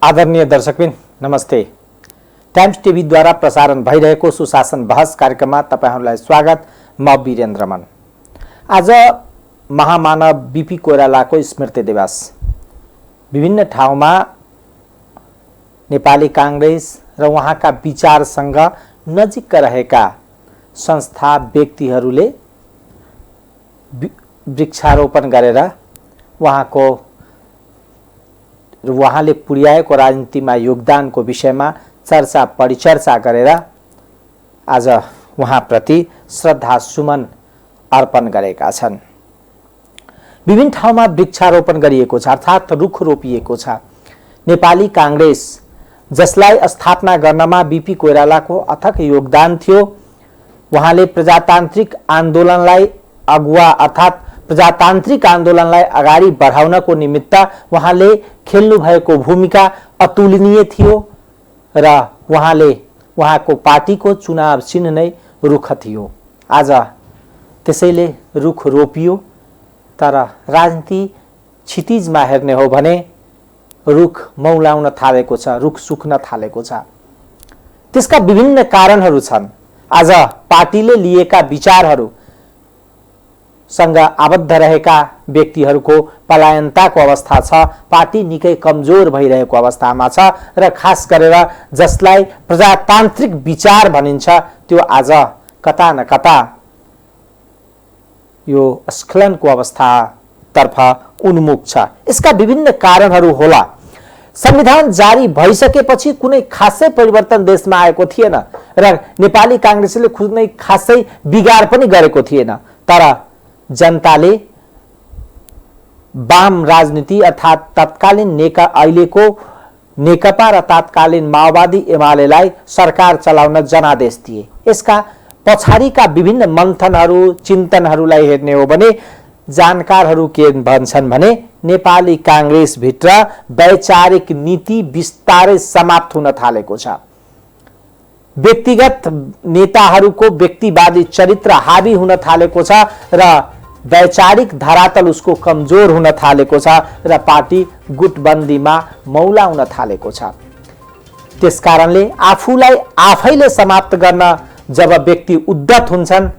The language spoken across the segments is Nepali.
आदरणीय दर्शकबिन नमस्ते। टाइम्स टिभी द्वारा प्रसारण भइरहेको सुशासन बहस कार्यक्रममा तपाईहरुलाई स्वागत। म वीरेन्द्र मन। आज महामानव बीपी कोइरालाको स्मृति दिवस। विभिन्न ठाउँमा नेपाली कांग्रेस र उहाँका विचारसँग नजिक रहेका संस्था व्यक्तिहरूले वृक्षारोपण गरेर उहाँले पुर्याएको राजनीतिमा योगदानको विषयमा चर्चा परिचर्चा गरेर आज उहाँप्रति श्रद्धा सुमन अर्पण गरेका छन्। विभिन्न ठाउँमा वृक्षारोपण गरिएको छ, अर्थात् रुख रोपिएको छ। नेपाली कांग्रेस जसलाई स्थापना गर्नमा बीपी कोइरालाको अथक योगदान थियो, उहाँले प्रजातान्त्रिक आन्दोलनलाई अगुवा अर्थात् प्रजातान्त्रिक आन्दोलनलाई अगाडि बढाउनको निमित्त उहाँले खेल्नु भएको भूमिका अतुलनीय थियो र उहाँको पार्टीको चुनाव चिन्ह नै रुख थियो। आज त्यसैले रुख रोपियो, तर राजनीति क्षितिजमा हेर्ने हो भने रुख मौलाउन थालेको छ, रुख सुक्न थालेको छ। त्यसका विभिन्न कारणहरू छन्। आज पार्टीले लिएका विचारहरू सँग आबद्ध रहेका व्यक्तिहरूको पलायनताको अवस्था छ। पार्टी निकै कमजोर भइरहेको अवस्थामा छ र खास गरेर जसलाई प्रजातान्त्रिक विचार भनिन्छ त्यो आज कता न कता यो स्खलनको अवस्थातर्फ उन्मुख छ। यसका विभिन्न कारणहरू होला। संविधान जारी भइसकेपछि कुनै खासै परिवर्तन देशमा आएको थिएन र नेपाली कांग्रेसले कुनै खासै बिगार पनि गरेको थिएन, तर जनताले वाम राजनीति अर्थात् तत्कालीन अहिलेको नेकपा र तत्कालीन माओवादी एमालेलाई सरकार चलाउन जनादेश दिए। यसका पछाडिका विभिन्न मन्थनहरू चिन्तनहरूलाई हेर्ने हो भने जानकारहरू के भन्छन् भने नेपाली कांग्रेस भित्र वैचारिक नीति बिस्तारै समाप्त हुन थालेको छ। व्यक्तिगत नेताहरूको व्यक्तिवादी चरित्र हावी हुन थालेको छ र वैचारिक धरातल उसको कमजोर हुन थालेको छ र पार्टी गुटबन्दीमा मौलाउन थालेको छ। त्यसकारणले आफूलाई आफैले समाप्त गर्न जब व्यक्ति उद्धत हुन्छन्,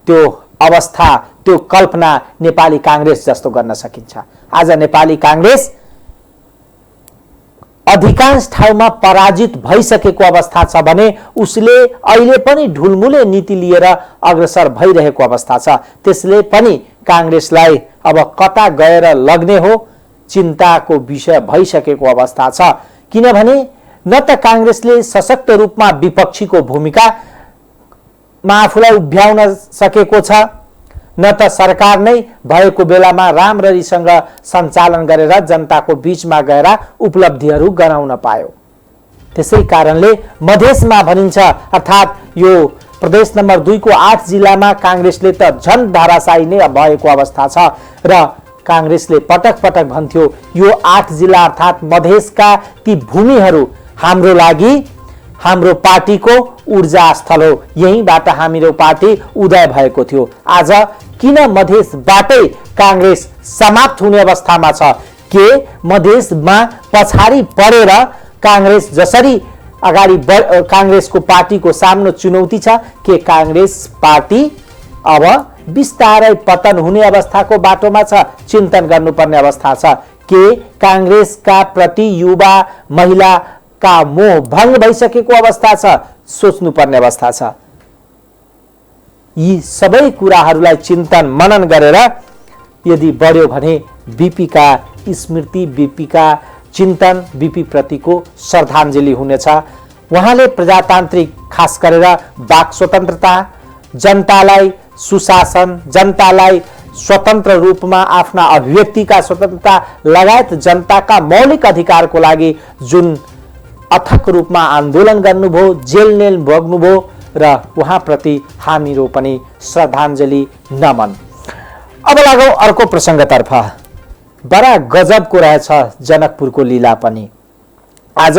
त्यो अवस्था त्यो कल्पना नेपाली कांग्रेस जस्तो गर्न सकिन्छ। आज नेपाली कांग्रेस अधिकांश ठाउँमा पराजित भइसकेको अवस्था छ भने उसले अहिले पनि ढुलमुले नीति लिएर अग्रसर भइरहेको अवस्था छ। त्यसले पनि कांग्रेसलाई अब कता गएर लग्ने हो चिन्ताको विषय भइसकेको अवस्था छ। किनभने न त कांग्रेसले सशक्त रूपमा विपक्षीको भूमिकामा आफूलाई उभ्याउन सकेको छ, न त सरकार नै भएको बेलामा राम्ररीसँग सञ्चालन गरेर जनताको बीचमा गएर उपलब्धिहरू गराउन पायो। त्यसै कारणले मधेसमा भनिन्छ अर्थात् यो प्रदेश नम्बर 2 को 8 जिल्लामा कांग्रेसले त झन धाराशायी नै भएको अवस्था छ र कांग्रेसले पटक पटक भन्थ्यो यो 8 जिल्ला अर्थात् मधेसका ती भूमिहरू हाम्रो लागि हाम्रो पार्टीको ऊर्जा स्थल हो, यहीँबाट हाम्रो पार्टी उदय भएको थियो। आज किन मधेसबाटै कांग्रेस समाप्त हुने अवस्थामा छ? के मधेसमा पछाडी परेर कांग्रेस जसरी अगाडि कांग्रेसको पार्टीको सामने चुनौती छ, के कांग्रेस पार्टी अब बिस्तारै पतन हुने अवस्थाको बाटोमा छ? चिन्तन गर्नुपर्ने अवस्था छ। के कांग्रेसका प्रति युवा महिलाका मोह भंग भइसकेको अवस्था छ? सोच्नुपर्ने अवस्था छ। यी सबै कुराहरूलाई चिन्तन मनन गरेर यदि बढ्यो भने बीपी का स्मृति, बीपी का चिन्तन, बीपी प्रतिको श्रद्धाञ्जली हुनेछ। उहाँले प्रजातान्त्रिक खास गरेर वाक स्वतन्त्रता, जनतालाई सुशासन, जनतालाई स्वतन्त्र रूपमा आफ्ना अभिव्यक्तिका स्वतन्त्रता लगायत जनताका मौलिक अधिकारको लागि जुन अथक रूपमा आन्दोलन गर्नुभयो, जेलनेल भोग्नुभयो र उहाँप्रति हामीहरू पनि श्रद्धाञ्जली नमन। अब लागौं अर्को प्रसङ्गतर्फ। बडा गजबको रहेछ जनकपुरको लीला पनि। आज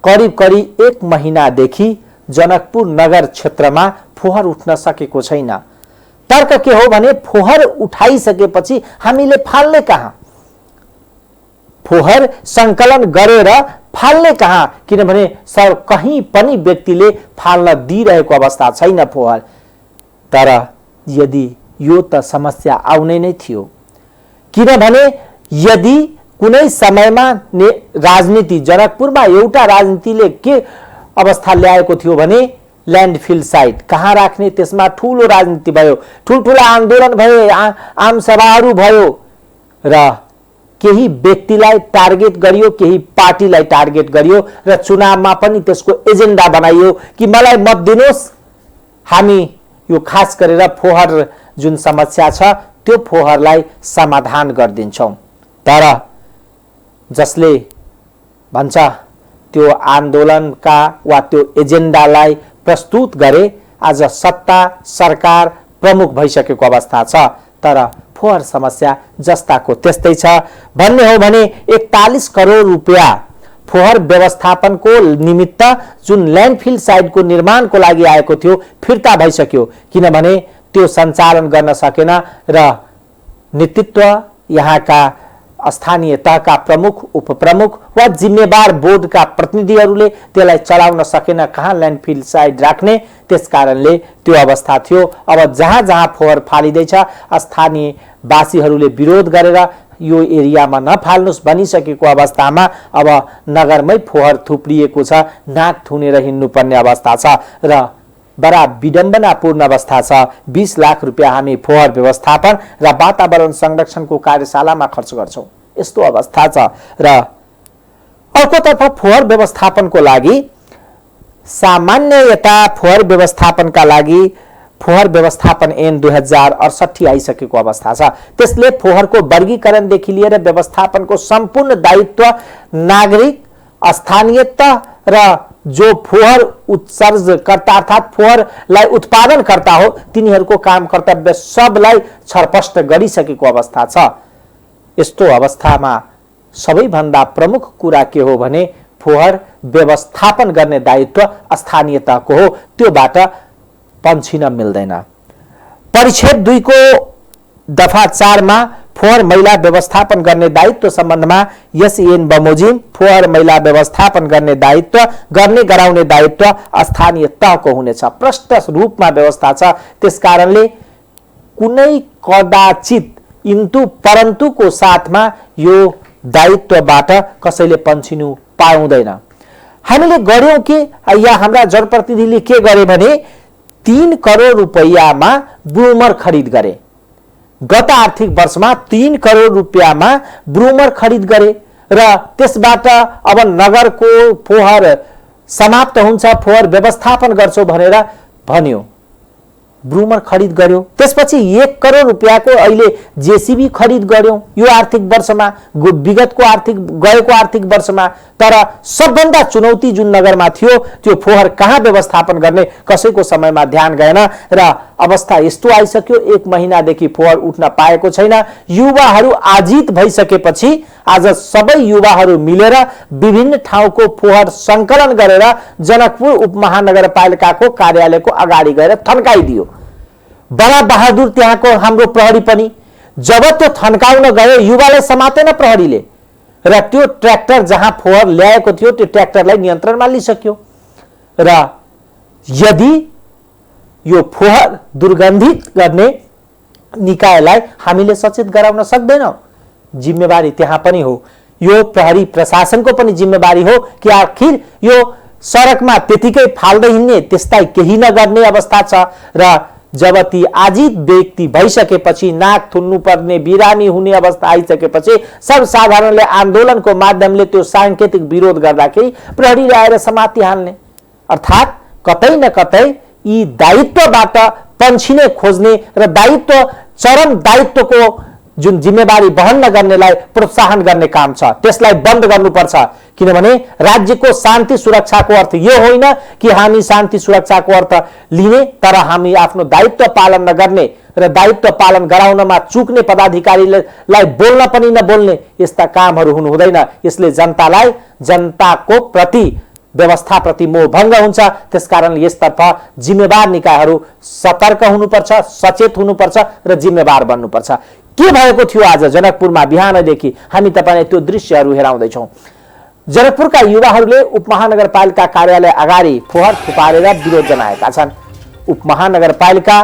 करिब 1 महिनादेखि जनकपुर नगर क्षेत्रमा फोहर उठ्न सकेको छैन। तर्क के हो भने फोहर उठाइसकेपछि हामीले फाल्ने कहाँ? फोहर संकलन गरेर फाल्ने कहाँ, किनभने कहीं पनि व्यक्तिले फाल्न दिइरहेको अवस्था छैन फोहर। तर यदि यो त समस्या आउने नै थियो, किनभने यदि कुनै समयमा राजनीति जनकपुरमा एउटा राजनीतिले के अवस्था ल्याएको थियो भने ल्यान्डफिल साइट कहाँ राख्ने, त्यसमा ठूलो राजनीति भयो, ठूलठूला आन्दोलन भए, आम सभाहरू भयो र केही व्यक्तिलाई टार्गेट गरियो, केही पार्टीलाई टार्गेट गरियो र चुनावमा पनि त्यसको एजेन्डा बनाइयो कि मलाई मत दिनुहोस्, हामी यो खास गरेर फोहर जुन समस्या छ त्यो फोहरलाई समाधान गरिदिन्छौँ। तर जसले भन्छ त्यो आन्दोलनका वा त्यो एजेन्डालाई प्रस्तुत गरे आज सत्ता सरकार प्रमुख भइसकेको अवस्था छ, तर फोहर समस्या जस्ताको त्यस्तै छ। भन्ने हो भने 41 करोड रुपैयाँ फोहर व्यवस्थापनको निमित्त जुन ल्यान्डफिल साइटको निर्माणको लागि आएको थियो फिर्ता भइसक्यो, किनभने त्यो सञ्चालन गर्न सकेन र नेतृत्व यहाँका स्थानीय तहका प्रमुख उपप्रमुख वा जिम्मेवार बोर्डका प्रतिनिधिहरूले त्यसलाई चलाउन सकेन, कहाँ ल्यान्डफिल साइट राख्ने, त्यसकारणले त्यो अवस्था थियो। अब जहाँ जहाँ फोहर फालिँदैछ स्थानीय वासीहरूले विरोध गरेर यो एरियामा नफाल्नुस् भनिसकेको अवस्थामा अब नगरमै फोहर थुप्रिएको छ, नाक थुनेर हिँड्नुपर्ने अवस्था छ र बडा विडम्बनापूर्ण अवस्था छ। 20 लाख रुपैयाँ हामी फोहर व्यवस्थापन र वातावरण संरक्षणको कार्यशालामा खर्च गर्छौं, यस्तो अवस्था छ। र अर्कोतर्फ फोहर व्यवस्थापनको लागि सामान्यतया फोहर व्यवस्थापनका लागि फोहर व्यवस्थापन ऐन 2068 आइसकेको अवस्था छ। त्यसले फोहरको वर्गीकरणदेखि लिएर व्यवस्थापनको सम्पूर्ण दायित्व नागरिक, स्थानीयता र जो फोहर उत्सर्जकर्ता अर्थात फोहरलाई उत्पादन करता हो तिनीहरूको काम कर्तव्य सबलाई छरपष्ट गरिसकेको अवस्था छ। यस्तो अवस्थामा सबैभन्दा प्रमुख कुरा के हो भने फोहर व्यवस्थापन गर्ने दायित्व स्थानीय तहको हो, त्योबाट पन्छिन मिल्दैन। परिच्छेद 2 को दफा 4 मा फोहर मैला व्यवस्थापन गर्ने दायित्व सम्बन्धमा यस ऐन बमोजिम फोहर मैला व्यवस्थापन गर्ने दायित्व गर्ने गराउने दायित्व स्थानीय तहको हुनेछ। प्रष्ट रूपमा व्यवस्था छ। त्यसकारणले कुनै कदाचित इन्तु परन्तुको साथमा यो दायित्वबाट कसैले पन्छिनु पाउँदैन। हामीले गर्यौं कि या हाम्रा जनप्रतिनिधिले के गरे भने 3 करोड रुपैयाँमा ब्रुमर खरिद गरे। गत आर्थिक वर्षमा 3 करोड रुपैयाँमा ब्रुमर खरिद गरे र त्यसबाट अब नगरको फोहर समाप्त हुन्छ, फोहर व्यवस्थापन गर्छौ भनेर भन्यो, ब्रुमर खरिद गर्यो। त्यसपछि 1 करोड रुपैयाँको अहिले जेसीबी खरिद गर्यौं यो आर्थिक वर्षमा, विगतको गएको आर्थिक वर्षमा। तर सबभन्दा चुनौती जुन नगरमा थियो त्यो फोहर कहाँ व्यवस्थापन गर्ने कसैको समयमा ध्यान गएन र अवस्था यस्तो आइसक्यो 1 महिनादेखि फोहर उठ्न पाएको छैन। युवाहरू आजित भइसकेपछि आज सबै युवाहरू मिलेर विभिन्न ठाउँको फोहर संकलन गरेर जनकपुर उपमहानगरपालिकाको कार्यालयको अगाडि गएर थन्काइदियो। बडा बहादुर त्यहाँको हाम्रो प्रहरी पनि जब त्यो थन्काउन गयो युवालाई समातेन प्रहरीले र त्यो ट्र्याक्टर जहाँ फोहर ल्याएको थियो त्यो ट्र्याक्टरलाई नियन्त्रणमा लिइसक्यो। र यदि यो फोहर दुर्गन्धित गर्ने निकायलाई हामीले सचेत गराउन सक्दैनौं, जिम्मेवारी त्यहाँ पनि हो, यो प्रहरी प्रशासनको पनि जिम्मेवारी हो कि आखिर यो सडकमा त्यतिकै फाल्दै हिँड्ने त्यसलाई केही नगर्ने अवस्था छ। र जब ती आजित व्यक्ति भइसकेपछि नाक थुन्नु पर्ने बिरामी हुने अवस्था आइसकेपछि सर्वसाधारणले आन्दोलनको माध्यमले त्यो सांकेतिक विरोध गर्दाखेरि प्रहरी आएर समातिहाल्ने, अर्थात् कतै न कतै यी दायित्वबाट पन्छिने खोज्ने र दायित्व चरम दायित्वको जुन जिम्मेवारी वहन नगर्नेलाई प्रोत्साहन गर्ने काम छ, त्यसलाई बन्द गर्नुपर्छ। किनभने राज्यको शान्ति सुरक्षाको अर्थ यो होइन कि हामी शान्ति सुरक्षाको अर्थ लिने तर हामी आफ्नो दायित्व पालन नगर्ने र दायित्व पालन गराउनमा चुक्ने पदाधिकारीलाई बोल्न पनि नबोल्ने यस्ता कामहरू हुनु हुँदैन। यसले जनतालाई जनताको प्रति व्यवस्था प्रति मोह भंग हुन्छ। त्यसकारण यसतर्फ जिम्मेवार निकायहरू सतर्क हुनुपर्छ, सचेत हुनुपर्छ र जिम्मेवार बन्नुपर्छ। के भएको थियो आज जनकपुरमा बिहानदेखि हामी तपाईलाई त्यो दृश्यहरू हेराउँदैछौँ। जनकपुरका युवाहरूले उपमहानगरपालिका कार्यालय अगाडि फोहर थुपारेर विरोध जनाएका छन्। उपमहानगरपालिका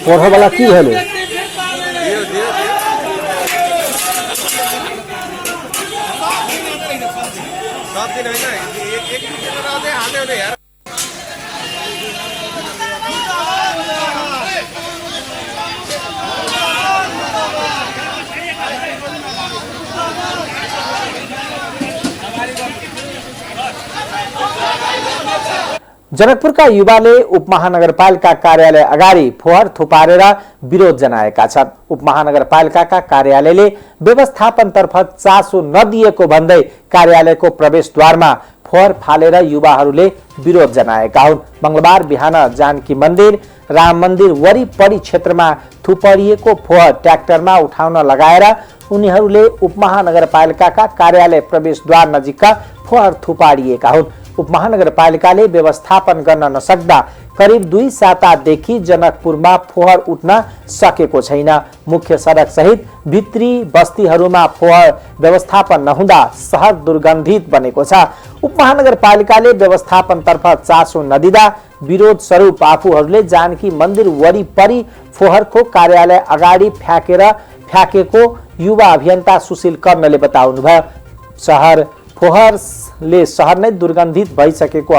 फोहर वाला की हेलो जनकपुरका युवाले उपमहानगरपालिका कार्यालय अगाडि फोहर थुपारेर विरोध जनाएका छन्। उपमहानगरपालिकाका कार्यालयले व्यवस्थापनतर्फ चासो नदिएको भन्दै कार्यालयको प्रवेशद्वारमा फोहर फालेर युवाहरूले विरोध जनाएका हुन्। मंगलबार बिहान जानकी मन्दिर, राम मन्दिर वरिपरि क्षेत्रमा थुपारिएको फोहर ट्र्याक्टरमा उठाउन लगाएर उनीहरूले उपमहानगरपालिकाका कार्यालय प्रवेशद्वार नजिकका फोहर थुपारिएका हुन्। उपमहानगरपालिकाले व्यवस्थापन गर्न नसक्दा करिब 2 सातादेखि जनकपुरमा फोहर उठ्न सकेको छैन। मुख्य सडक सहित भित्री बस्तीहरूमा फोहर व्यवस्थापन नहुँदा शहर दुर्गन्धित बनेको छ। उपमहानगरपालिकाले व्यवस्थापनतर्फ चासो नदिँदा विरोध स्वरूप आफूहरूले जानकी मन्दिर वरिपरि फोहरको कार्यालय अगाडि फ्याकेको युवा अभियन्ता सुशील कर्णले बताउनुभयो। फोहरले शहर नै दुर्गन्धित भइसकेको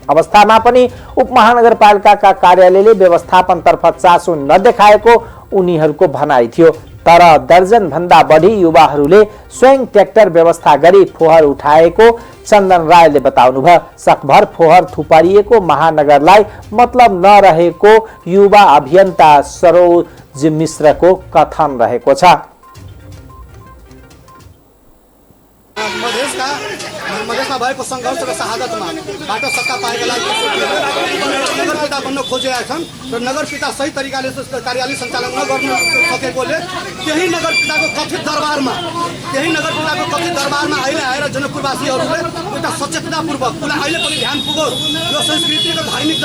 अवस्थामा पनि उपमहानगरपालिकाका कार्यालयले व्यवस्थापनतर्फ चासो नदेखाएको उनीहरूको भनाइ थियो। तर दर्जन भन्दा बढी युवाहरूले स्वयं ट्र्याक्टर व्यवस्था गरी फोहर उठाएको चन्दन रायले बताउनुभयो। सकभर फोहर थुपारिएको महानगरलाई मतलब नरहेको युवा अभियन्ता सरोज मिश्रको कथन रहेको छ। मधेसमा भएको सङ्घर्ष र शहादतमा बाट सत्ता पाएका लागि नगरपिता बन्न खोजिरहेका छन् र नगरपिता सही तरिकाले कार्यालय सञ्चालन नगर्न सकेकोले त्यही नगरपिताको कथित दरबारमा अहिले आएर जनकपुरवासीहरूले एउटा सचेतनापूर्वक उसलाई अहिले पनि ध्यान पुगोस् यो संस्कृति र धार्मिक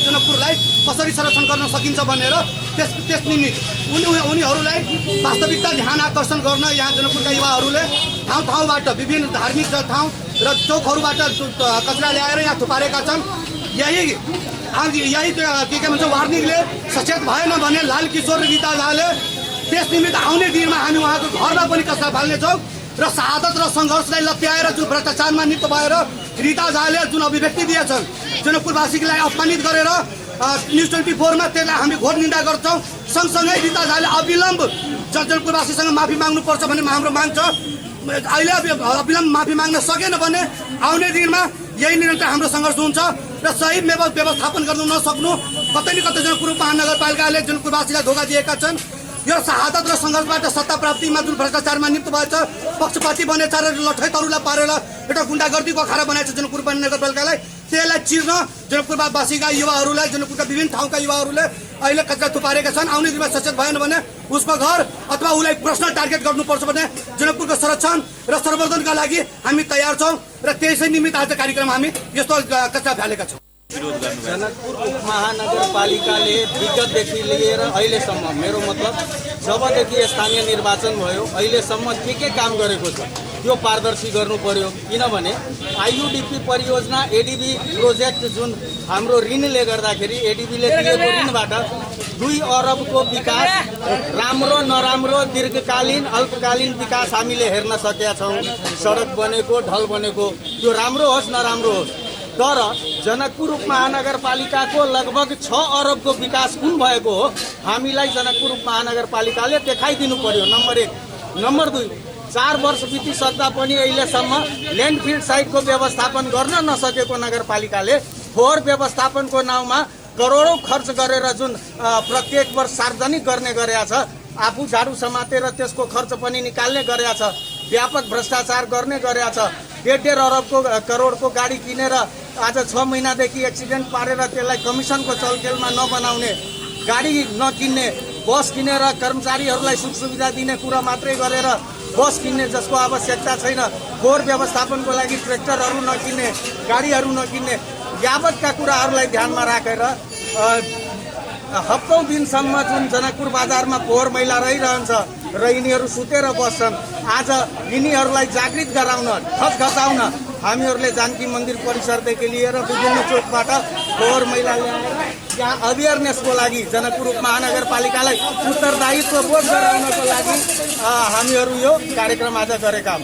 जनकपुरलाई कसरी संरक्षण गर्न सकिन्छ भनेर त्यस निमित्त उनीहरूलाई वास्तविकता ध्यान आकर्षण गर्न यहाँ जनकपुरका युवाहरूले ठाउँबाट विभिन्न धार्मिक ठाउँ र चौकहरूबाट कचरा ल्याएर यहाँ थुपारेका छन्। यही के भन्छ वार्निङले सचेत भएन भने लाल किशोर र रीता झाले त्यस निमित्त आउने दिनमा हामी उहाँको घरमा पनि कचरा फाल्नेछौँ र शहादत र सङ्घर्षलाई लत्याएर जुन भ्रष्टाचारमा लिप्त भएर रीता झाले जुन अभिव्यक्ति दिएछन् जनकपुरवासीलाई अपमानित गरेर न्युज 24 त्यसलाई हामी घोर निन्दा गर्छौँ। सँगसँगै रीता झाले अविलम्ब जनकपुरवासीसँग माफी माग्नुपर्छ भन्ने हाम्रो माग छ। अहिले अविलम्ब माफी माग्न सकेन भने आउने दिनमा यही निरन्तर हाम्रो सङ्घर्ष हुन्छ र सही व्यवस्थापन गर्न नसक्नु कतै न कतै जनकपुर महानगरपालिकाले जनकपुरवासीलाई धोका दिएका छन्। यो शहादत र सङ्घर्षबाट सत्ता प्राप्तिमा जुन भ्रष्टाचारमा लिप्त भएछ, पक्षपाती बनेछ र लठैतहरूलाई पारेर एउटा गुन्डागर्दीको अखाडा बनाएछ जनकपुर महानगरपालिकालाई, त्यसलाई चिर्न जनकपुरवासीका युवाहरूलाई, जनकपुरका विभिन्न ठाउँका युवाहरूले अहिले कचरा थुपारेका छन्। आउने दिनमा सचेत भएन भने उसको घर अथवा उसलाई पर्सनल टार्गेट गर्नुपर्छ भने जनकपुरको संरक्षण र संवर्धनका लागि हामी तयार छौँ र त्यसै निमित्त आज कार्यक्रम हामी यस्तो कचरा फ्यालेका छौँ। जनकपुर उपमहानगरपालिकाले विगतदेखि लिएर अहिलेसम्म, मेरो मतलब जबदेखि स्थानीय निर्वाचन भयो अहिलेसम्म के काम गरेको छ त्यो पारदर्शी गर्नु पर्यो। किनभने आइयुडिपी परियोजना एडिबी प्रोजेक्ट जुन हाम्रो ऋणले गर्दाखेरि एडिबीले दिएको ऋणबाट 2 अरबको विकास, राम्रो नराम्रो दीर्घकालीन अल्पकालीन विकास हामीले हेर्न सकेका छौँ। सडक बनेको, ढल बनेको, त्यो राम्रो होस् नराम्रो होस्, तर जनकपुर उपमहानगरपालिकाको लगभग 6 अरबको विकास कुन भएको हो हामीलाई जनकपुर उपमहानगरपालिकाले देखाइदिनु पर्यो। नम्बर 1। नम्बर 2, 4 वर्ष बितिसक्दा पनि अहिलेसम्म ल्यान्डफिल्ड साइटको व्यवस्थापन गर्न नसकेको नगरपालिकाले फोहोर व्यवस्थापनको नाउँमा करोडौँ खर्च गरेर जुन प्रत्येक वर्ष सार्वजनिक गर्ने गरेका छ, आफू झाडु समातेर त्यसको खर्च पनि निकाल्ने गरेका छ, व्यापक भ्रष्टाचार गर्ने गरेका छ। 1.5 अरबको करोडको गाडी किनेर आज 6 महिनादेखि एक्सिडेन्ट पारेर त्यसलाई कमिसनको चलखेलमा नबनाउने, गाडी नकिन्ने, बस किनेर कर्मचारीहरूलाई सुख सुविधा दिने कुरा मात्रै गरेर बस किन्ने जसको आवश्यकता छैन, फोहोर व्यवस्थापनको लागि ट्र्याक्टरहरू नकिन्ने, गाडीहरू नकिन्ने यावतका कुराहरूलाई ध्यानमा राखेर हप्तौं दिनसम्म जुन जनकपुर बजारमा फोहोर मैला रहिरहन्छ र यिनीहरू सुतेर बस्छन्, आज यिनीहरूलाई जागृत गराउन, ठग घटाउन हामीहरूले जानकी मन्दिर परिसरदेखि लिएर विभिन्न चोकबाट फोहोर मैला ल्याएर यहाँ अवेरनेसको लागि जनकपुर उपमहानगरपालिकालाई उत्तरदायित्व बोध गराउनको लागि हामीहरू यो कार्यक्रम आज गरेका हौँ।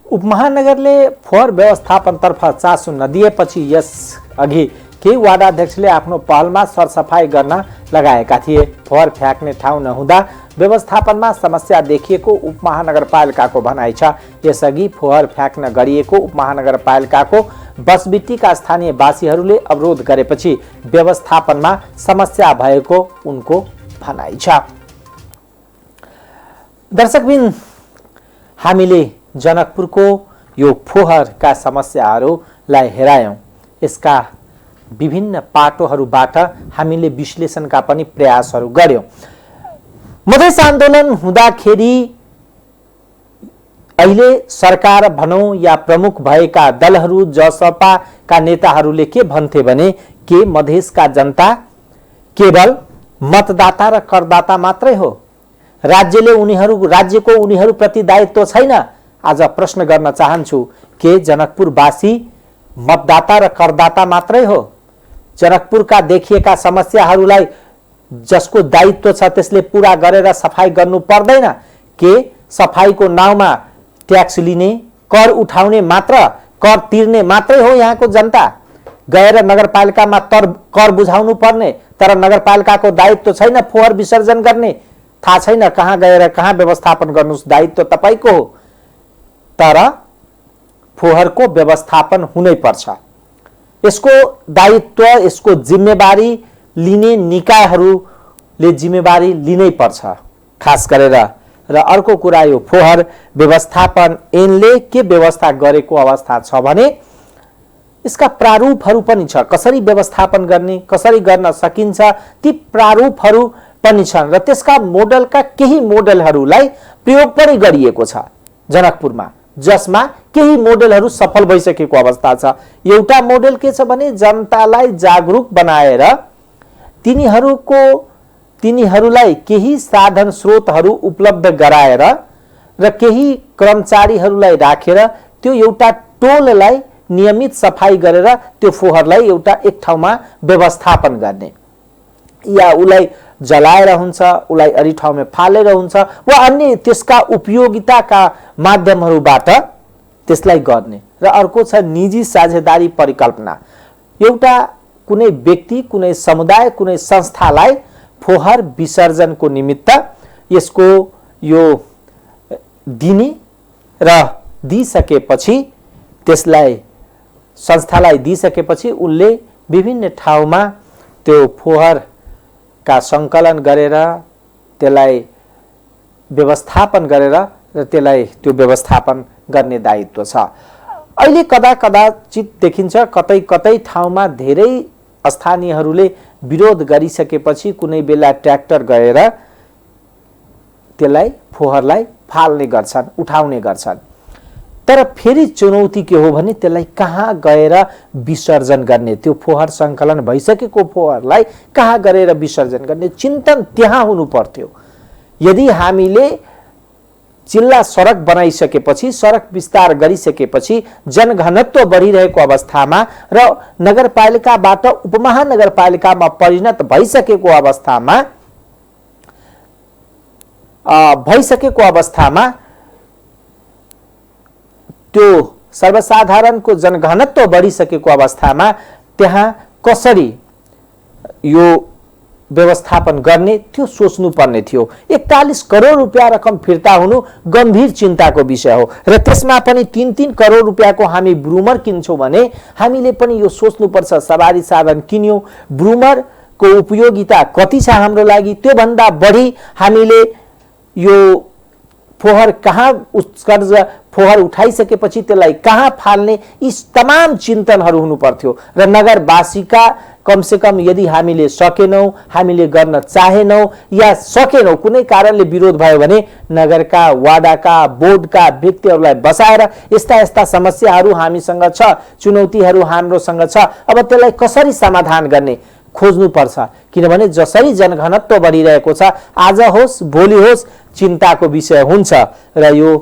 उपमहानगरले फोहोर व्यवस्थापनतर्फ चासो नदिएपछि यस अघि केही वार्डाध्यक्षले आफ्नो पहलमा सरसफाई गर्न लगाएका थिए। फोहोर फ्याँक्ने ठाउँ नहुँदा व्यवस्थापनमा समस्या देखिएको उपमहानगरपालिकाको भनाइ छ। यसअघि फोहोर फ्याँक्न गरिएको उपमहानगरपालिकाको बसबिट्टीका स्थानीयवासीहरूले अवरोध गरेपछि व्यवस्थापनमा समस्या भएको उनको भनाइ छ। दर्शकबिन, हामीले जनकपुरको यो फोहोरका समस्याहरूलाई हेरायौं। यसका विभिन्न पाटोहरूबाट हामीले विश्लेषणका पनि प्रयासहरू गर्यौं। मधेस आन्दोलन हुँदाखेरि अहिले सरकार भनौं या प्रमुख भएका दलहरू जसपाका नेताहरूले के भन्थे भने के मधेसका जनता केवल मतदाता र करदाता मात्रै हो, राज्यको उनीहरूप्रति दायित्व छैन। आज प्रश्न गर्न चाहन्छु, के जनकपुरवासी मतदाता र करदाता मात्रै हो? जनकपुरका देखिएका समस्याहरूलाई जसको दायित्व छ त्यसले पूरा गरेर सफाई गर्नु पर्दैन? के सफाईको नाउँमा ट्याक्स लिने, कर उठाउने मात्र, कर तिर्ने मात्रै हो यहाँको जनता? गएर नगरपालिकामा कर बुझाउनु पर्ने, तर नगरपालिकाको दायित्व छैन फोहोर विसर्जन गर्ने? थाहा छैन कहाँ गएर कहाँ व्यवस्थापन गर्नु, दायित्व तपाईको हो। तर फोहोरको व्यवस्थापन हुनै पर्छ। यसको दायित्व, यसको जिम्मेवारी लिने निकायहरूले जिम्मेवारी लिनै पर्छ खास गरेर। र अर्को कुरा, यो फोहोर व्यवस्थापन ऐनले के व्यवस्था गरेको अवस्था छ भने यसका प्रारूपहरू पनि छ। कसरी व्यवस्थापन गर्ने, कसरी गर्न सकिन्छ, ती प्रारूपहरू पनि छन् र त्यसका मोडलका केही मोडलहरूलाई प्रयोग पनि गरिएको छ जनकपुरमा, जसमा केही मोडलहरू सफल भइसकेको अवस्था छ। एउटा मोडल के छ भने जनतालाई जागरुक बनाएर तिनीहरूलाई केही साधन स्रोतहरू उपलब्ध गराएर र केही कर्मचारीहरूलाई राखेर त्यो एउटा टोललाई नियमित सफाई गरेर त्यो फोहोरलाई एउटा एक ठाउँमा व्यवस्थापन गर्ने, या उसलाई जलाएर हुन्छ, उसलाई अरू ठाउँमा फालेर हुन्छ, वा अन्य त्यसका उपयोगिताका माध्यमहरूबाट त्यसलाई गर्ने। र अर्को छ निजी साझेदारी परिकल्पना। एउटा कुनै व्यक्ति, कुनै समुदाय, कुनै संस्थालाई फोहोर विसर्जनको निमित्त यसको यो दिने र दिइसकेपछि त्यसलाई संस्थालाई दिइसकेपछि उनले विभिन्न ठाउँमा त्यो फोहोरका सङ्कलन गरेर त्यसलाई व्यवस्थापन गरेर र त्यसलाई त्यो व्यवस्थापन गर्ने दायित्व छ। अहिले कदाचित देखिन्छ कतै कतै ठाउँमा धेरै स्थानीयहरूले विरोध गरिसकेपछि कुनै बेला ट्र्याक्टर गएर त्यसलाई फोहोरलाई फाल्ने गर्छन्, उठाउने गर्छन्। तर फेरि चुनौती के हो भने त्यसलाई कहाँ गएर विसर्जन गर्ने, त्यो फोहोर सङ्कलन भइसकेको फोहोरलाई कहाँ गएर विसर्जन गर्ने चिन्तन त्यहाँ हुनु पर्थ्यो। यदि हामीले जिल्ला सडक बनाइसकेपछि, सडक विस्तार गरिसकेपछि, जनघनत्व बढिरहेको अवस्थामा र नगरपालिकाबाट उपमहानगरपालिकामा परिणत भइसकेको अवस्थामा त्यो सर्वसाधारणको जनघनत्व बढिसकेको अवस्थामा त्यहाँ कसरी यो व्यवस्थापन गर्ने त्यो सोच्नु पर्ने थियो। 41 करोड रुपैयाँ रकम फिर्ता हुनु गम्भीर चिन्ताको विषय हो र त्यसमा पनि 3-3 करोड रुपैयाँको हामी ब्रुमर किन्छौँ भने हामीले पनि यो सोच्नुपर्छ, सवारी साधन किन्यौँ, ब्रुमरको उपयोगिता कति छ हाम्रो लागि, त्यो भन्दा बढी हामीले यो फोहर कहाँ उत्कर्ष फोहर उठाइसकेपछि त्यसलाई कहाँ फाल्ने, यी तमाम चिन्तनहरू हुनु पर्थ्यो र नगरवासीका कमसेकम यदि हामीले सकेनौँ, हामीले गर्न चाहेनौँ या सकेनौँ, कुनै कारणले विरोध भयो भने नगरका वाडाका बोर्डका व्यक्तिहरूलाई बसाएर यस्ता यस्ता समस्याहरू हामीसँग छ, चुनौतीहरू हाम्रोसँग छ, अब त्यसलाई कसरी समाधान गर्ने खोज्नुपर्छ। किनभने जसरी जनघनत्व बढिरहेको छ, आज होस् भोलि होस् चिन्ताको विषय हुन्छ र यो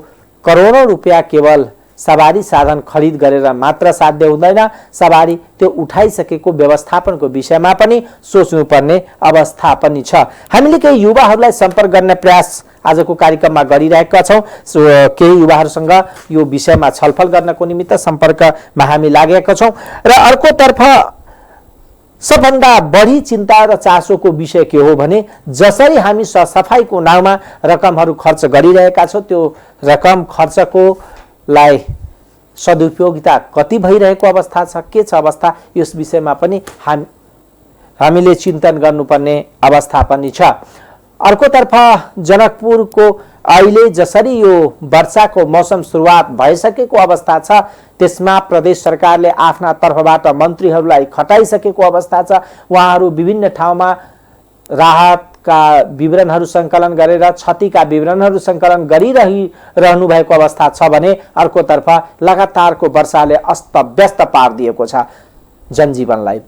करोडौं रुपियाँ केवल सवारी साधन खरिद गरेर मात्र साध्य हुँदैन, सवारी त्यो उठाइसकेको व्यवस्थापनको विषयमा पनि सोच्नुपर्ने अवस्था पनि छ। हामीले केही युवाहरूलाई सम्पर्क गर्ने प्रयास आजको कार्यक्रममा गरिरहेका छौँ। केही युवाहरूसँग यो विषयमा छलफल गर्नको निमित्त सम्पर्कमा हामी लागेका छौँ र अर्कोतर्फ सबभन्दा बढी चिन्ता र चासोको विषय के हो भने जसरी हामी सफाइको नाउँमा रकमहरू खर्च गरिरहेका छौँ, त्यो रकम खर्चको लाई सदुपयोगिता कति भइरहेको अवस्था छ, के छ अवस्था, यस विषयमा पनि हामीले चिन्तन गर्नुपर्ने अवस्था पनि छ। अर्कोतर्फ जनकपुरको अहिले जसरी यो वर्षाको मौसम सुरुवात भइसकेको अवस्था छ, त्यसमा प्रदेश सरकारले आफ्ना तर्फबाट मन्त्रीहरूलाई खटाइसकेको अवस्था छ। उहाँहरू विभिन्न ठाउँमा राहतका विवरणहरू सङ्कलन गरेर क्षतिका विवरणहरू सङ्कलन गरिरहनु भएको अवस्था छ भने अर्कोतर्फ लगातारको वर्षाले अस्तव्यस्त पारिदिएको छ जनजीवनलाई।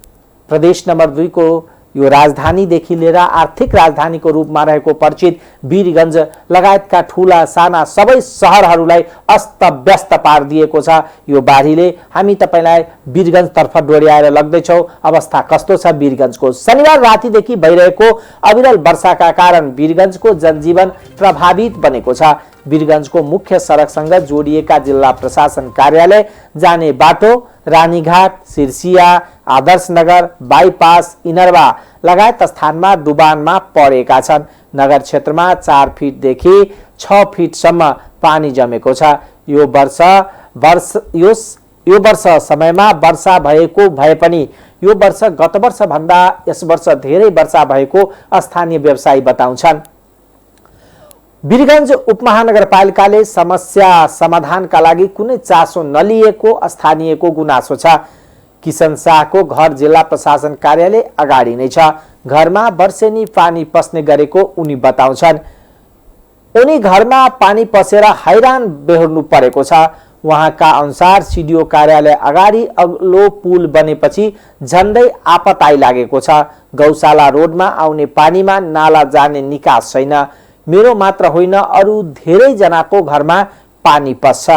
प्रदेश नम्बर 2 को यो राजधानीदेखि लिएर आर्थिक राजधानीको रूपमा रहेको परिचित वीरगञ्ज लगायतका ठूला साना सबै शहरहरूलाई अस्तव्यस्त पारिदिएको छ यो बाढीले। हामी तपाईलाई वीरगञ्जतर्फ डोर्याएर लग्दैछौँ। अवस्था कस्तो छ वीरगञ्जको? शनिबार रातिदेखि भइरहेको अविरल वर्षाका कारण वीरगञ्जको जनजीवन प्रभावित बनेको छ। वीरगञ्जको मुख्य सडकसँग जोडिएका जिल्ला प्रशासन कार्यालय जाने बाटो रानीघाट, सिरसिया, आदर्शनगर, बाइपास, इनरवा लगायत स्थानमा डुबानमा परेका छन्। नगर क्षेत्रमा 4 फिटदेखि 6 फिटसम्म पानी जमेको छ। यो वर्ष समयमा वर्षा भएको भए पनि यो वर्ष गत वर्ष भन्दा यस वर्ष धेरै वर्षा भएको स्थानीय व्यवसायी बताउँछन्। वीरगञ्ज उपमहानगरपालिकाले समस्या समाधानका लागि कुनै चासो नलिएको स्थानीयको गुनासो छ। किशन शाहको घर जिल्ला प्रशासन कार्यालय अगाडि नै छ। घरमा वर्षेनी पानी पस्ने गरेको उनी बताउँछन्। उनी घरमा पानी पसेर हैरान बेहोर्नु परेको छ। उहाँका अनुसार सिडिओ कार्यालय अगाडि अग्लो पुल बनेपछि झन्डै आपत आइलागेको छ। गौशाला रोडमा आउने पानीमा नाला जाने निकास छैन। मेरो मात्र होइन, अरू धेरै जनाको घरमा पानी पस्छ।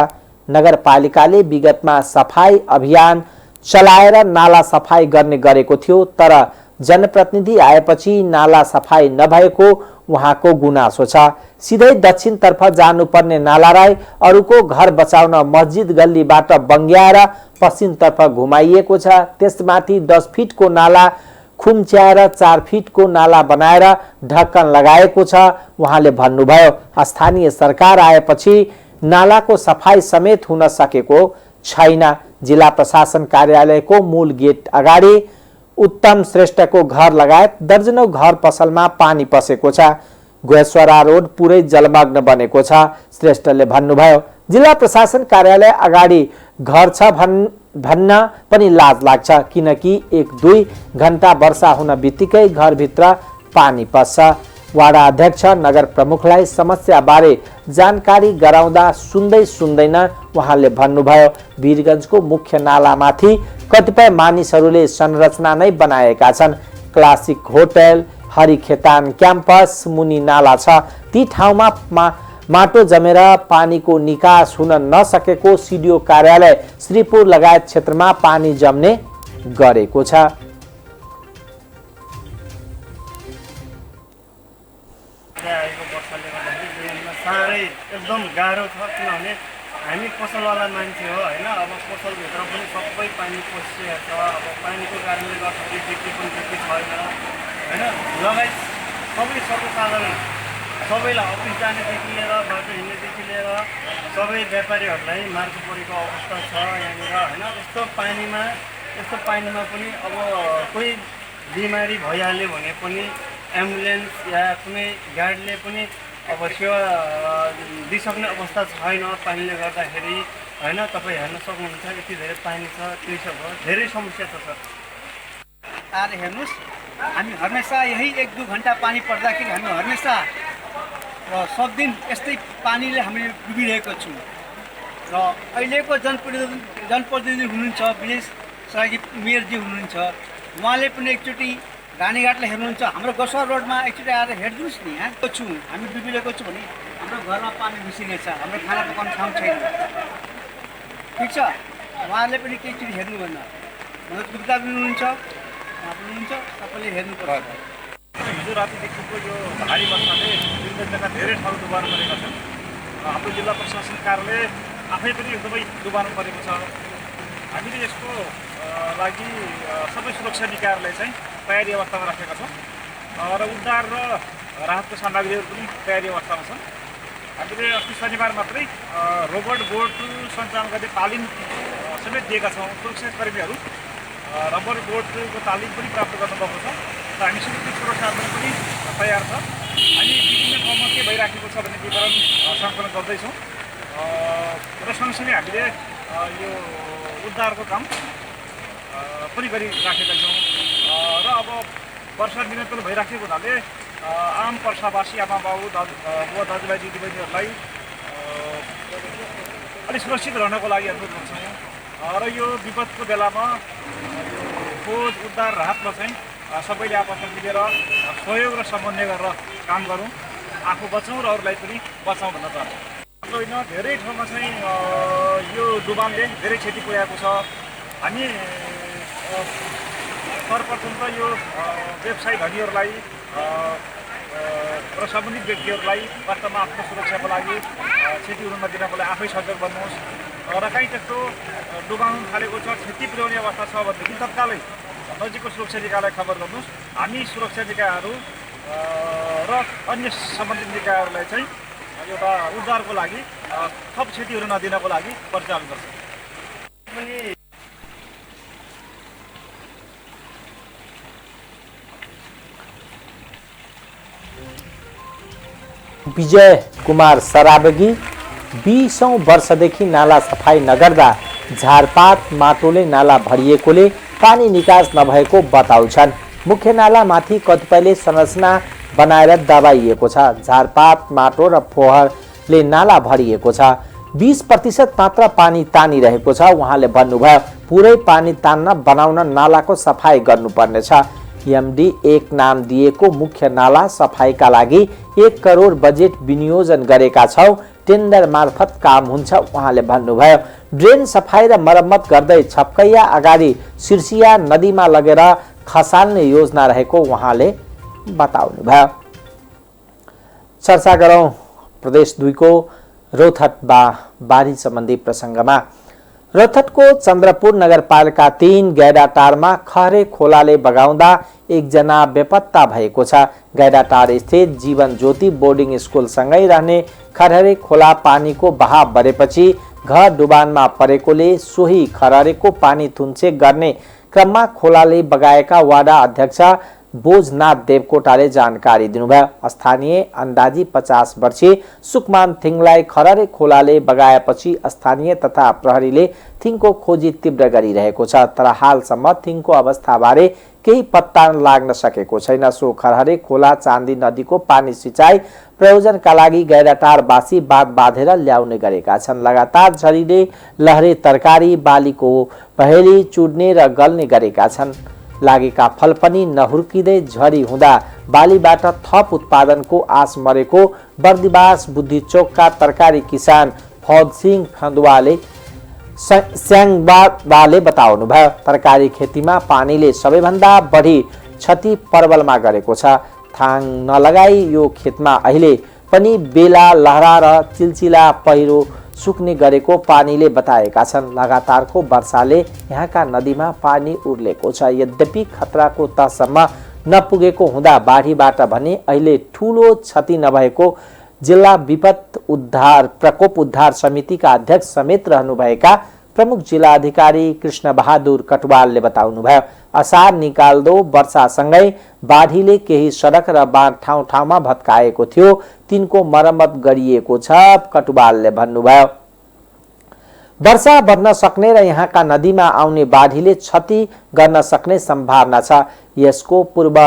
नगरपालिकाले विगतमा सफाई अभियान चलाएर नाला सफाई गर्ने गरेको थियो, तर जनप्रतिनिधि आएपछि नाला सफाई नभएको उहाँको गुनासो छ। सिधै दक्षिणतर्फ जानुपर्ने नालालाई अरूको घर बचाउन मस्जिद गल्लीबाट बङ्ग्याएर पश्चिमतर्फ घुमाइएको छ। त्यसमाथि 10 फिटको नाला खुम्च्याएर 4 फिटको नाला बनाएर ढक्कन लगाएको छ। उहाँले भन्नुभयो, स्थानीय सरकार आएपछि नालाको सफाई समेत हुन सकेको छैन। जिल्ला प्रशासन कार्यालयको मूल गेट अगाडि उत्तम श्रेष्ठको घर लगायत दर्जनौं घर पसलमा पानी पसेको छ। गोयसरा रोड पुरै जलमग्न बनेको छ। श्रेष्ठले भन्नुभयो, जिल्ला प्रशासन कार्यालय अगाडि घर छ भन्न पनि लाज लाग्छ, किनकि 1-2 घण्टा वर्षा हुन बित्तिकै घरभित्र पानी पस्छ। वाडा अध्यक्ष नगर प्रमुखलाई समस्या बारे जानकारी गराउँदा सुन्दैन उहाँले भन्नुभयो, वीरगञ्जको मुख्य नालामाथि कतिपय मानिसहरूले संरचना नै बनाएका छन्। क्लासिक होटल, हरिखेतान क्याम्पस मुनि नाला छ। ती ठाउँमा माटो जमेर पानीको निकास हुन नसकेको सिडिओ कार्यालय श्रीपुर लगायत क्षेत्रमा पानी जम्ने गरेको छ। एकदम गाह्रो छ, किनभने हामी पसलवाला मान्छे हो होइन। अब पसलभित्र पनि सबै पानी पसिएको छ। अब पानीको कारणले गर्दाखेरि बिक्री पनि त्यति छैन होइन। लगायत सबै सर्वसाधारण सबैलाई अफिस जानेदेखि लिएर बाटो हिँड्नेदेखि लिएर सबै व्यापारीहरूलाई मार्को परेको अवस्था छ यहाँनिर होइन। यस्तो पानीमा पनि अब कोही बिमारी भइहाल्यो भने पनि एम्बुलेन्स या कुनै गाडीले पनि अब सेवा दिइसक्ने अवस्था छैन पानीले गर्दाखेरि होइन। तपाईँ हेर्न सक्नुहुन्छ यति धेरै पानी छ, कृषकहरू धेरै समस्या छ सर। आएर हेर्नुहोस्, हामी हमेसा यही 1-2 घन्टा पानी पर्दाखेरि हामी हमेसा र सब दिन यस्तै पानीले हामी डुबिरहेको छौँ। र अहिलेको जनप्रतिनिधि हुनुहुन्छ विदेश सहयोगी मेयरजी हुनुहुन्छ, उहाँले पनि एकचोटि रानीघाटलाई हेर्नुहुन्छ, हाम्रो गसुवा रोडमा एकचोटि आएर हेरिदिनुहोस् नि। यहाँ छौँ हामी डुबिरहेको छौँ भने हाम्रो घरमा पानी घुसिरहेछ, हाम्रो खाना पकाउने ठाउँ छैन। ठिक छ, उहाँहरूले पनि एकचोटि हेर्नु भएन। मदत गुप्ता पनि हुनुहुन्छ, उहाँ पनि हुनुहुन्छ, सबैले हेर्नुपर्छ। हिजो रातिदेखिको यो भारी वर्षाले विभिन्न जग्गा धेरै ठाउँ डुबान परेका छन्। हाम्रो जिल्ला प्रशासन कार्यालय आफै पनि एकदमै डुबान परेको छ। हामीले यसको लागि सबै सुरक्षा निकायहरूलाई चाहिँ तयारी अवस्थामा राखेका छौँ र उद्धार र राहतको सामग्रीहरू पनि तयारी अवस्थामा छन्। हामीले अस्ति शनिबार मात्रै रोबोट बोट सञ्चालन गर्ने तालिम समेत दिएका छौँ। सुरक्षाकर्मीहरू रबर बोटको तालिम पनि प्राप्त गर्नुभएको छ र हामीसँग त्यो सुरक्षाहरू पनि तयार छ। हामी विभिन्न ठाउँमा के भइराखेको छ भन्ने विवरण सङ्कलन गर्दैछौँ र सँगसँगै हामीले यो उद्धारको काम पनि गरिराखेका छौँ। र अब वर्षा निरन्तर भइराखेको हुनाले आम पर्सावासी आमा बाबु बुवा दाजुभाइ दिदीबहिनीहरूलाई अलिक सुरक्षित रहनको लागि अनुरोध गर्छौँ र यो विपदको बेलामा खोज उद्धार राहतमा चाहिँ सबैले आपसमा मिलेर सहयोग र समन्वय गरेर काम गरौँ, आफू बचौँ र अरूलाई पनि बचाउँ भन्न चाहन्छु। होइन, धेरै ठाउँमा चाहिँ यो डुबानले धेरै क्षति पुर्याएको छ। हामी सर्वप्रथम त यो व्यवसाय धनीहरूलाई र सम्बन्धित व्यक्तिहरूलाई वास्तवमा आफ्नो सुरक्षाको लागि क्षति हुन नदिनको लागि आफै सजग बन्नुहोस् र कहीँ त्यस्तो डुबाउनु थालेको छ, क्षति पुर्याउने अवस्था छ भनेदेखि तत्कालै नजिकको सुरक्षा निकायलाई खबर गर्नुहोस्। हामी सुरक्षा निकायहरू र अन्य सम्बन्धित निकायहरूलाई चाहिँ एउटा उद्धारको लागि थप क्षति हुन नदिनको लागि परिचालन गर्छौँ। विजय कुमार सराबगी 20औं वर्षदेखि नाला सफाई नगर्दा झारपात माटोले नाला भरिएकोले पानी निकास नभएको बताउँछन्। मुख्य नालामाथि कतिपयले संरचना बनाएर दबाइएको छ। झारपात माटो र फोहोरले नाला भरिएको छ। 20% मात्र पानी तानिरहेको छ। उहाँले भन्नुभयो पुरै पानी तान्न बनाउन नालाको सफाई गर्नुपर्नेछ। MD1 नाम दिएको मुख्य नाला सफाईका लागि 1 करोड बजेट विनियोजन गरेका छौं। टेन्डर मार्फत काम हुन्छ उहाँले भन्नुभयो। ड्रेन सफाई र मरम्मत गर्दै छपकैया अगाडि सिर्सिया नदीमा लगेर खसाल्ने योजना रहेको उहाँले बताउनुभयो। चर्चा गरौं प्रदेश 2 को रौतहट बाढी सम्बन्धी प्रसंगमा। रौतहटको चन्द्रपुर नगरपालिका 3 गैडाटारमा खहरे खोलाले बगाउँदा एकजना बेपत्ता भएको छ। गैडाटार स्थित जीवन ज्योति बोर्डिङ स्कुल सँगै रहने खरहरे खोला पानीको बहाव बढेपछि घर डुबानमा परेकोले सोही खरहरेको पानी थुन्से गर्ने क्रममा खोलाले बगाएका वाडा अध्यक्ष बोजनाथ देवकोटाले जानकारी दिनुभयो। स्थानीय अन्दाजी 50 वर्षीय सुकमान थिङलाई खरहरे खोलाले बगाएपछि स्थानीय तथा प्रहरीले थिङको खोजी तीव्र गरिरहेको छ। तर हालसम्म थिङको अवस्थाबारे केही पत्ता लाग्न सकेको छैन। सो खरहरे खोला चाँदी नदीको पानी सिंचाई प्रयोजनका लागि गैडाटारवासी बाँध बाँधेर ल्याउने गरेका छन्। लगातार झरीले लहरे तरकारी बालीको पहेली चुड्ने र गल्ने गरेका छन्। लागेका फल पनि नहुर्किँदै झरी हुँदा बालीबाट थप उत्पादनको आश मरेको बर्दिवास बुद्धिचोकका तरकारी किसान फौज सिंह खन्दुवाले स्याङबाले बताउनुभयो। तरकारी खेतीमा पानीले सबैभन्दा बढी क्षति परवलमा गरेको छ। थाङ नलगाई यो खेतमा अहिले पनि बेला लहरा र चिलचिला पहिरो सुक्ने गरेको पानीले बताएका छन्। लगातारको वर्षाले यहाँका नदीमा पानी उर्लेको छ। यद्यपि खतराको तहसम्म नपुगेको हुँदा बाढीबाट भने अहिले ठूलो क्षति नभएको जिल्ला विपद उद्धार प्रकोप उद्धार समितिका अध्यक्ष समेत रहनुभएका प्रमुख जिल्लाधिकारी कृष्ण बहादुर कटवालले बताउनुभयो। असार निकाल्दो वर्षासँगै बाढीले केही सडक र बाँध ठाउँ ठाउँमा भत्काएको थियो, तिनको मर्मत गरिएको छ, कटवालले भन्नुभयो। वर्षा बढ्न सक्ने र यहाँका नदीमा आउने बाढीले क्षति गर्न सक्ने सम्भावना छ। यसको पूर्व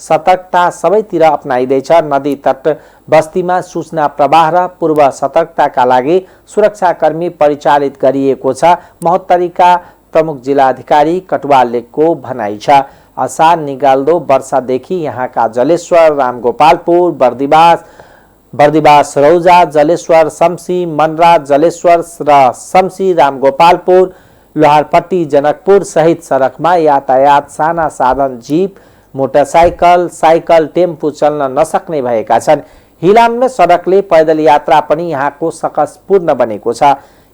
सतर्कता सबैतिर अपनाइदैछ। नदी तट बस्तीमा सूचना प्रवाह र पूर्व सतर्कताका लागि सुरक्षाकर्मी परिचालित गरिएको छ, महोत्तरीका प्रमुख जिल्लाधिकारी कटवालको भनाइ छ। असार निगाल्दो वर्षादेखि यहाँका जलेश्वर, रामगोपालपुर, बर्दिवास रौजा, जलेश्वर, शम्सी, मनरा, जलेश्वर र शम्सी, रामगोपालपुर, लोहारपट्टी, जनकपुर सहित सडकमा यातायात साना साधन जीप, मोटरसाइकल, साइकल, टेम्पो चल्न नसक्ने भएका छन्। हिलाम्य सडकले पैदल यात्रा पनि यहाँको सकसपूर्ण बनेको छ।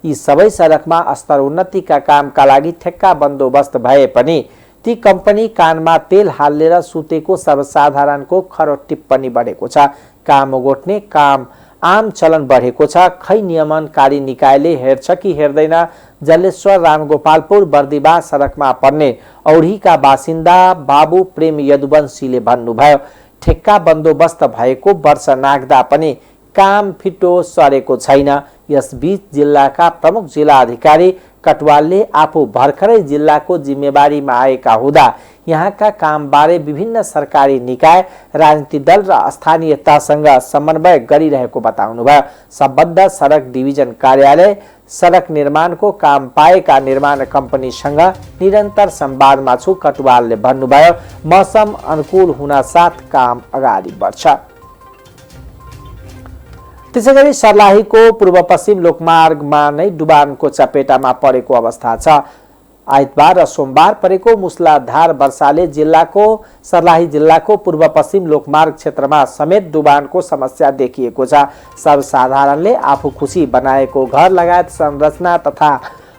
यी सबै सडकमा स्तर उन्नतिका कामका लागि ठेक्का बन्दोबस्त भए पनि ती कम्पनी कानमा तेल हालेर सुतेको सर्वसाधारणको खरो टिप्पणी बढेको छ। काम ओगट्ने काम आम चलन बढेको छ। खै नियमनकारी निकायले हेर्छ कि हेर्दैन? जलेश्वर, रामगोपालपुर, बर्दिवास सडकमा पर्ने औढीका बासिन्दा बाबु प्रेम यदुवंशीले भन्नुभयो। ठेक्का बन्दोबस्त भएको वर्ष नाग्दा पनि काम फिटो सरेको छैन। यसबीच जिल्लाका प्रमुख जिल्लाधिकारी कटवालले आफू भर्खरै जिल्लाको जिम्मेवारीमा आएका हुँदा यहाँका कामबारे विभिन्न सरकारी निकाय, राजनीतिक दल र स्थानीय तहसँग समन्वय गरिरहेको बताउनुभयो। सम्बद्ध सडक डिभिजन कार्यालय सडक निर्माणको काम पाएका निर्माण कम्पनीसँग निरन्तर संवादमा छु, कटवालले भन्नुभयो। मौसम अनुकूल हुन साथ काम अगाडि बढ्छ। त्यसैगरी सर्लाहीको पूर्व पश्चिम लोकमार्गमा नै डुबानको चपेटामा परेको अवस्था छ। आइतबार र सोमबार परेको मुसलधार वर्षाले सर्लाही जिल्लाको पूर्व पश्चिम लोकमार्ग क्षेत्रमा समेत डुबानको समस्या देखिएको छ। सर्वसाधारणले आफू खुसी बनाएको घर लगायत संरचना तथा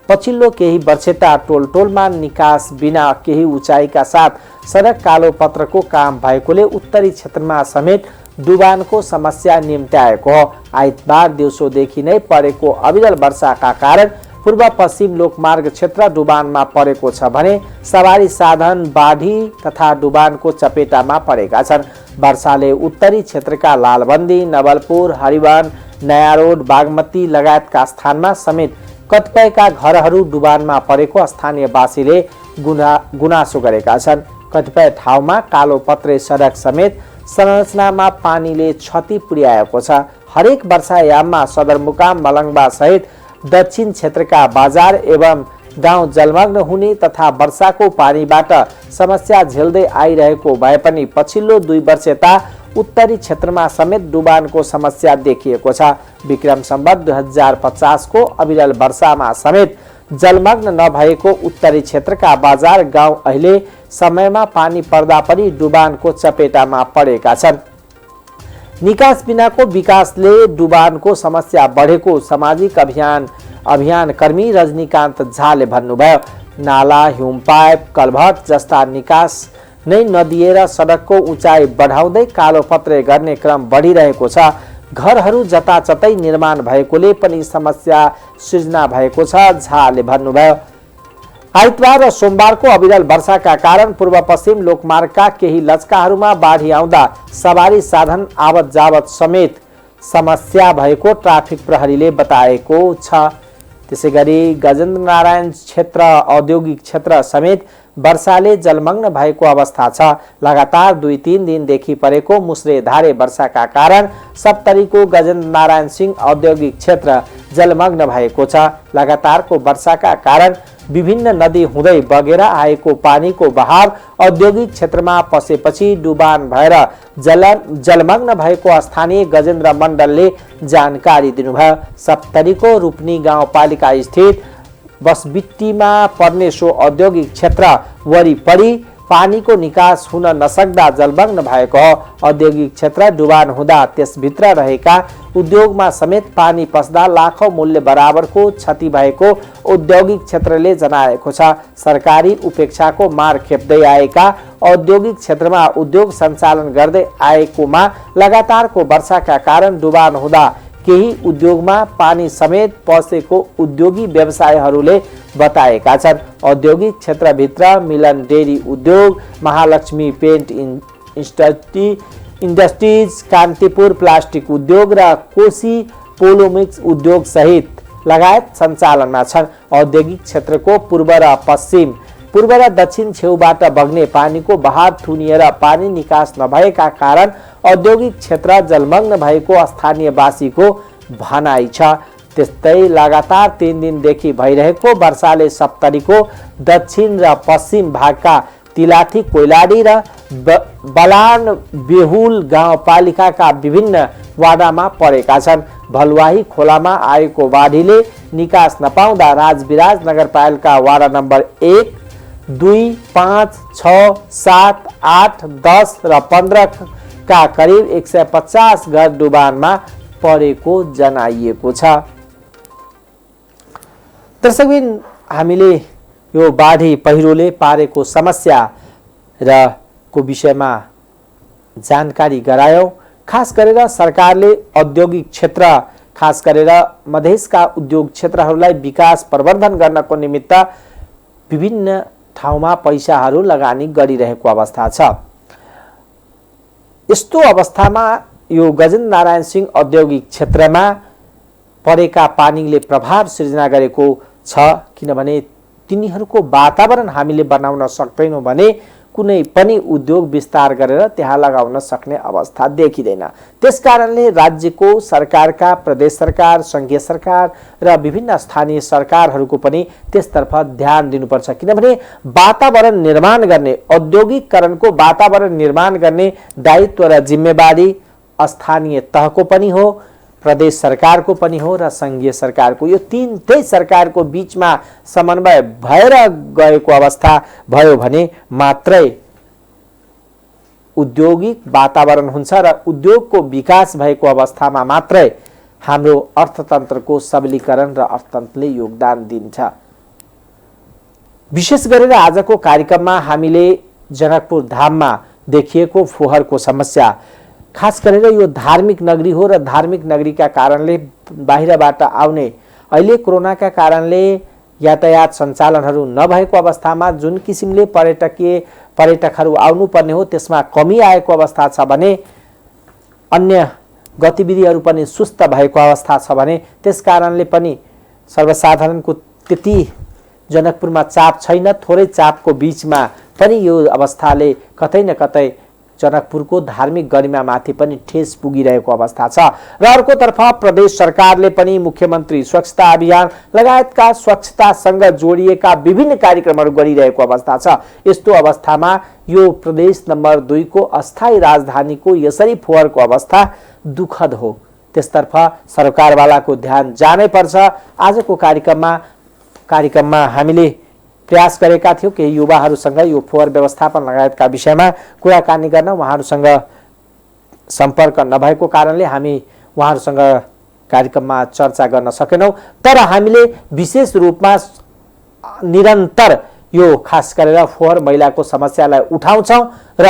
पछिल्लो केही वर्षता टोलटोलमा निकास बिना केही उचाइका साथ सडक कालोपत्रको काम भएकोले उत्तरी क्षेत्रमा समेत डुबानको समस्या निम्त्याएको हो। आइतबार दिउँसोदेखि नै परेको अविरल वर्षाका कारण पूर्व पश्चिम लोकमार्ग क्षेत्र डुबानमा परेको छ भने सवारी साधन बाढी तथा डुबानको चपेटामा परेका छन्। वर्षाले उत्तरी क्षेत्रका लालबन्दी, नवलपुर, हरिवन, नयाँ रोड, बागमती लगायतका स्थानमा समेत कतिपयका घरहरू डुबानमा परेको स्थानीयवासीले गुनासो गरेका छन्। कतिपय ठाउँमा कालोपत्रे सडक समेत संरचनामा पानीले क्षति पुर्याएको छ। हरेक वर्षायाममा सदरमुकाम मलङ्गवा सहित दक्षिण क्षेत्रका बजार एवं गाउँ जलमग्न हुने तथा वर्षाको पानीबाट समस्या झेल्दै आइरहेको भए पनि पछिल्लो 2 वर्षता उत्तरी क्षेत्रमा समेत डुबानको समस्या देखिएको छ। विक्रम सम्वत 2050 को अविरल वर्षामा समेत जलमग्न नभएको उत्तरी क्षेत्रका बजार गाउँ अहिले समयमा पानी पर्दा पनि डुबानको चपेटामा परेका छन्। निकास बिनाको विकासले डुबानको समस्या बढेको सामाजिक अभियान कर्मी रजनीकान्त झाले भन्नुभयो। नाला, हिमपाइप, कलभट जस्ता निकास नै नदिएर सडकको उचाइ बढाउँदै कालोपत्रे गर्ने क्रम बढिरहेको छ। घरहरू जताततै निर्माण भएकोले पनि समस्या सृजना भएको छ, झाले भन्नुभयो। आइतबार र सोमबारको अविरल वर्षाका कारण पूर्व पश्चिम लोकमार्गका केही लचकाहरूमा बाढी आउँदा सवारी साधन आवत जावत समेत समस्या भएको ट्राफिक प्रहरीले बताएको छ। त्यसैगरी गजेन्द्र नारायण क्षेत्र औद्योगिक क्षेत्र समेत वर्षाले जलमग्न भएको अवस्था छ। लगातार 2-3 दिनदेखि परेको मुसलेधारे वर्षाका कारण सप्तरीको गजेन्द्र नारायण सिंह औद्योगिक क्षेत्र जलमग्न भएको छ। लगातारको वर्षाका कारण विभिन्न नदी हुँदै बगेर आएको पानीको बहाव औद्योगिक क्षेत्रमा पसेपछि डुबान भएर जलमग्न भएको स्थानीय गजेन्द्र मण्डलले जानकारी दिनुभयो। सप्तरीको रूपनी गाउँपालिका स्थित बसबिट्टीमा पर्ने सो औद्योगिक क्षेत्र वरिपरि पानीको निकास हुन नसक्दा जलमग्न भएको हो। औद्योगिक क्षेत्र डुबान हुँदा त्यसभित्र रहेका उद्योगमा समेत पानी पस्दा लाखौं मूल्य बराबरको क्षति भएको औद्योगिक क्षेत्रले जनाएको छ। सरकारी उपेक्षाको मार खेप्दै आएका औद्योगिक क्षेत्रमा उद्योग सञ्चालन गर्दै आएकोमा लगातारको वर्षाका कारण डुबान हुँदा केही उद्योगमा पानी समेत पसेको उद्योगी व्यवसायहरूले बताएका छन्। औद्योगिक क्षेत्रभित्र मिलन डेरी उद्योग, Mahalaxmi paint industries, Kantipur plastic उद्योग र कोशी पोलोमिक्स उद्योग सहित लगायत सञ्चालनमा छन्। औद्योगिक क्षेत्रको पूर्व र दक्षिण छेउबाट बग्ने पानीको बहाव थुनिएर पानी निकास नभएका कारण औद्योगिक क्षेत्र जलमग्न भएको स्थानीयवासीको भनाइ छ। त्यस्तै लगातार 3 दिनदेखि भइरहेको वर्षाले सप्तरीको दक्षिण र पश्चिम भागका तिलाठी, कोइलाडी र बलान बेहुल गाउँपालिकाका विभिन्न वाडामा परेका छन्। भलुवाही खोलामा आएको बाढीले निकास नपाउँदा राजविराज नगरपालिका वाडा नम्बर 1, 2, 5, 6, 7, 8, 10 र 15 का करिब 150 घर डुबानमा परेको जनाइएको छ। दर्शकबिन, हामीले यो बाढी पहिरोले पारेको समस्या र को विषयमा जानकारी गरायौं। खास गरेर सरकारले औद्योगिक क्षेत्र, खास गरेर मधेसका उद्योग क्षेत्रहरूलाई विकास प्रवर्धन गर्नको निमित्त विभिन्न ठाउँमा पैसाहरू लगानी गरिरहेको अवस्था छ। यस्तो अवस्थामा यो गजेन्द्र नारायण सिंह औद्योगिक क्षेत्रमा परेका पानीले प्रभाव सृजना गरेको छ। किनभने तिनीहरूको वातावरण हामीले बनाउन सक्दैनौँ भने कुनै पनि उद्योग विस्तार गरेर त्यहाँ लगाउन सक्ने अवस्था देखिँदैन। त्यसकारणले राज्यको सरकारका, प्रदेश सरकार, संघीय सरकार र विभिन्न स्थानीय सरकारहरूको पनि त्यसतर्फ ध्यान दिनुपर्छ। किनभने वातावरण निर्माण गर्ने, औद्योगिकरणको वातावरण निर्माण गर्ने दायित्व र जिम्मेवारी स्थानीय तहको पनि हो, प्रदेश सरकारको पनि हो र संघीय सरकारको। यो तीनटै सरकारको बीचमा समन्वय भएर गएको अवस्था भयो भने मात्रै औद्योगिक वातावरण हुन्छ र उद्योगको विकास भएको अवस्थामा मात्रै हाम्रो अर्थतन्त्रको सबलीकरण र अर्थतन्त्रले योगदान दिन्छ। विशेष गरेर आजको कार्यक्रममा हामीले जनकपुर धाममा देखिएको फोहोरको समस्या, खास गरेर यो धार्मिक नगरी हो र धार्मिक नगरीका कारणले बाहिरबाट आउने, अहिले कोरोनाका कारणले यातायात सञ्चालनहरू नभएको अवस्थामा जुन किसिमले पर्यटकहरू आउनुपर्ने हो त्यसमा कमी आएको अवस्था छ भने, अन्य गतिविधिहरू पनि सुस्त भएको अवस्था छ भने, त्यस कारणले पनि सर्वसाधारणको त्यति जनकपुरमा चाप छैन। थोरै चापको बीचमा पनि यो अवस्थाले कतै न कतै जनकपुरको धार्मिक गरिमामाथि पनि ठेस पुगिरहेको अवस्था छ। र अर्कोतर्फ प्रदेश सरकारले पनि मुख्यमन्त्री स्वच्छता अभियान लगायतका स्वच्छतासँग जोडिएका विभिन्न कार्यक्रमहरू गरिरहेको अवस्था छ। यस्तो अवस्थामा यो प्रदेश नम्बर 2 को अस्थायी राजधानीको यसरी फोहोरको अवस्था दुःखद हो। त्यसतर्फ सरकारवालाको ध्यान जानै पर्छ। आजको कार्यक्रममा हामीले प्रयास गरेका थियौं कि युवाहरूसँग यो फोहोर व्यवस्थापन लगायतका विषयमा कुराकानी गर्न। उहाँहरूसँग सम्पर्क नभएको कारणले हामी उहाँहरूसँग कार्यक्रममा चर्चा गर्न सकेनौं। तर हामीले विशेष रूपमा निरन्तर यो खास गरेर फोहोर मैलाको समस्यालाई उठाउँछौं र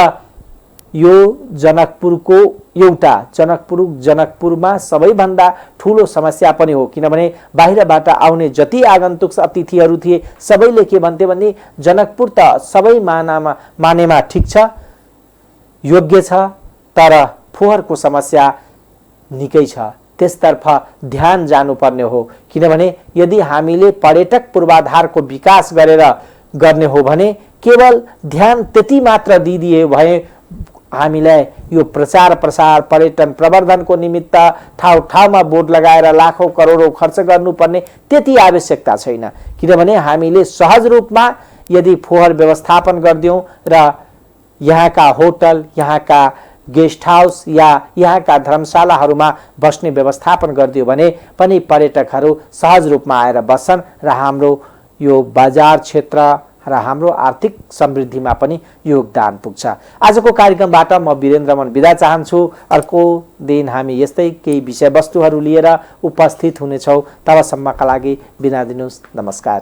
यो जनकपुरको एउटा जनकपुरमा सबैभन्दा ठूलो समस्या पनि हो। किनभने बाहिरबाट आउने जति आगन्तुक अतिथिहरू थिए सबैले के भन्थे भने जनकपुर त सबै मानेमा ठीक छ, योग्य छ, तर फोहोरको समस्या निकै छ। त्यसतर्फ ध्यान जानुपर्ने हो। किनभने यदि हामीले पर्यटक पूर्वाधारको विकास गर्ने हो भने केवल ध्यान त्यति मात्र दिदिए भए हामीलाई यो प्रचार प्रसार पर्यटन प्रवर्धनको निमित्त ठाउँ ठाउँमा बोर्ड लगाएर लाखौं करोडौं खर्च गर्नुपर्ने त्यति आवश्यकता छैन। किनभने हामीले सहज रूपमा यदि फोहोर व्यवस्थापन गर्दियौं र यहाँका होटल, यहाँका गेस्ट हाउस या यहाँका धर्मशालाहरूमा बस्ने व्यवस्थापन गरिदियो भने पनि पर्यटकहरू सहज रूपमा आएर बस्छन् र हाम्रो यो बजार क्षेत्र र हाम्रो आर्थिक समृद्धिमा पनि योगदान पुग्छ। आजको कार्यक्रमबाट म वीरेन्द्र मन बिदा चाहन्छु। अर्को दिन हामी यस्तै केही विषयवस्तुहरू लिएर उपस्थित हुनेछौं। तबसम्मका लागि बिदा दिनुस्। नमस्कार।